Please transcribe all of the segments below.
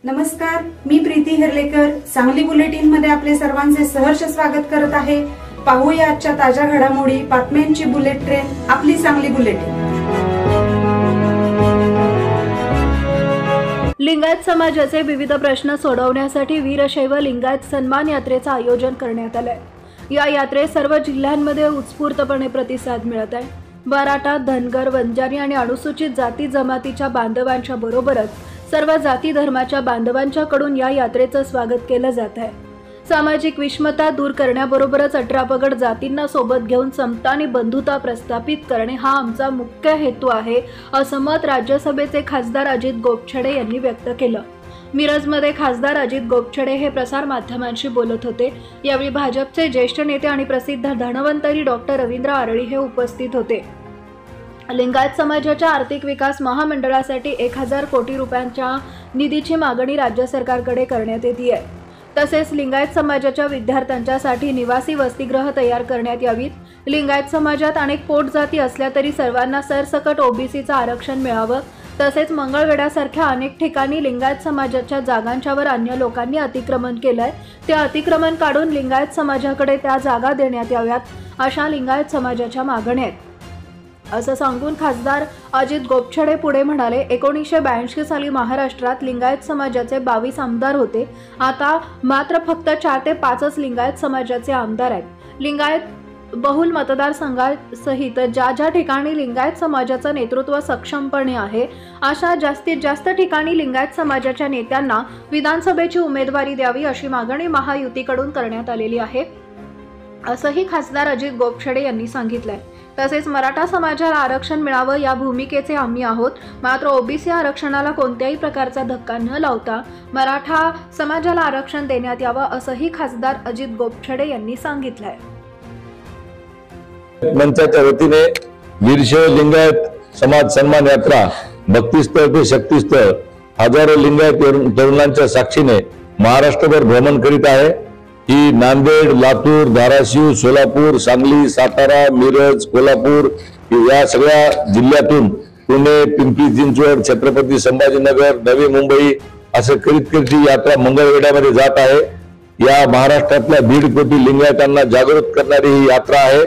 नमस्कार, मी प्रीती हर्लेकर सांगली बुलेटिन मध्ये आपले सर्वांचे सहर्ष स्वागत करत आहे। पाहूया आजच्या ताज्या घडामोडी, बातम्यांची बुलेट ट्रेन, आपली सांगली बुलेटिन। लिंगायत समाजाचे विविध प्रश्न सोडवण्यासाठी वीरशैव लिंगायत सन्मान यात्रेचे आयोजन करण्यात आले। या यात्रेस सर्व जिल्ह्यांमध्ये उत्स्फूर्तपणे प्रतिसाद मिळत आहे। मराठा, धनगर, वंजारी आणि अनुसूचित जाती जमातीच्या बांधवांच्या बरोबरच सर्व जाती धर्माच्या बांधवांच्याकडून या यात्रेचं स्वागत केलं जात आहे। सामाजिक विषमता दूर करण्याबरोबरच 18 पगड जातींना सोबत घेऊन समता आणि बंधुता प्रस्थापित करणे हा आमचा मुख्य हेतू आहे, असं मत राज्यसभेचे खासदार अजित गोपछडे यांनी व्यक्त केलं। मिरजमध्ये खासदार अजित गोपछडे हे प्रसार माध्यमांशी बोलत होते। यावेळी भाजपचे ज्येष्ठ नेते आणि प्रसिद्ध धन्वंतरी डॉक्टर रवींद्र आरळी हे उपस्थित होते। लिंगायत समाजाच्या आर्थिक विकास महामंडळासाठी 1000 कोटी रुपयांच्या निधीची मागणी राज्य सरकारकडे करण्यात येते आहे। तसेच लिंगायत समाजाच्या विद्यार्थ्यांच्यासाठी निवासी वसतिगृह तयार करण्यात यावीत। लिंगायत समाजात अनेक पोटजाती असल्या तरी सर्वांना सरसकट ओबीसीचं आरक्षण मिळावं। तसेच मंगळवेढ्यासारख्या अनेक ठिकाणी लिंगायत समाजाच्या जागांच्यावर अन्य लोकांनी अतिक्रमण केलंय, ते अतिक्रमण काढून लिंगायत समाजाकडे त्या जागा देण्यात याव्यात, अशा लिंगायत समाजाच्या मागण्या आहेत, असं सांगून खासदार अजित गोपछडे पुढे म्हणाले। 1982 साली महाराष्ट्रात लिंगायत समाजाचे 22 आमदार होते। आता मात्र फक्त 4 ते 5च लिंगायत समाजाचे आमदार आहेत। लिंगायत बहुल मतदारसंघासहित ज्या ठिकाणी लिंगायत समाजाचं नेतृत्व सक्षमपणे आहे, अशा जास्तीत जास्त ठिकाणी लिंगायत समाजाच्या नेत्यांना विधानसभेची उमेदवारी द्यावी, अशी मागणी महायुतीकडून करण्यात आलेली आहे, असंही खासदार अजित गोपछडे यांनी सांगितलंय। तसेच मराठा समाजाला आरक्षण मिळावं या भूमिकेचे आम्ही आहोत, मात्र ओबीसी आरक्षणाला कोणत्याही प्रकारचा धक्का न लावता मराठा समाजाला आरक्षण देण्यात यावं, असंही खासदार अजित गोपछडे यांनी सांगितलंय। मंचाच्या वतीने वीरशैव लिंगायत समाज सन्मान यात्रा भक्तीस्थळ ते शक्तीस्थळ हजारो लिंगायत तरुणांच्या साक्षीने महाराष्ट्रभर भ्रमण करीत आहे। ही नांदेड, लातूर, धाराशिव, सोलापूर, सांगली, सातारा, मिरज, कोल्हापूर या सगळ्या जिल्ह्यातून पुणे, पिंपरी चिंचवड, छत्रपती संभाजीनगर, नवी मुंबई असं करीत ही यात्रा मंगळवेढ्यामध्ये जात आहे। या महाराष्ट्रातल्या 1.5 कोटी लिंगायतांना जागृत करणारी ही यात्रा आहे।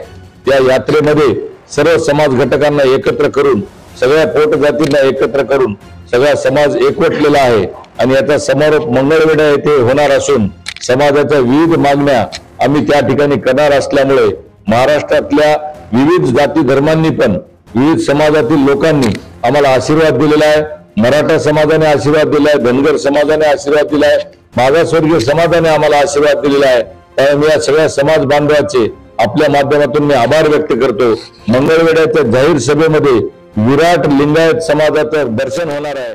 या यात्रेमध्ये सर्व समाज घटकांना एकत्र करून, सगळ्या पोटजातींना एकत्र करून सगळा समाज एकवटलेला आहे आणि याचा समारोप मंगळवेढा येथे होणार असून समाजाच्या विविध मागण्या आम्ही त्या ठिकाणी करणार असल्यामुळे महाराष्ट्रातल्या विविध जाती धर्मांनी पण विविध समाजातील लोकांनी आम्हाला आशीर्वाद दिलेला आहे। मराठा समाजाने आशीर्वाद दिलाय, धनगर समाजाने आशीर्वाद दिलाय, मागासवर्गीय समाजाने आम्हाला आशीर्वाद दिलेला आहे। त्यामुळे या सगळ्या समाज बांधवांचे आपल्या माध्यमातून मी आभार व्यक्त करतो। मंगळवेढ्याच्या जाहीर सभेमध्ये विराट लिंगायत समाजाचं दर्शन होणार आहे।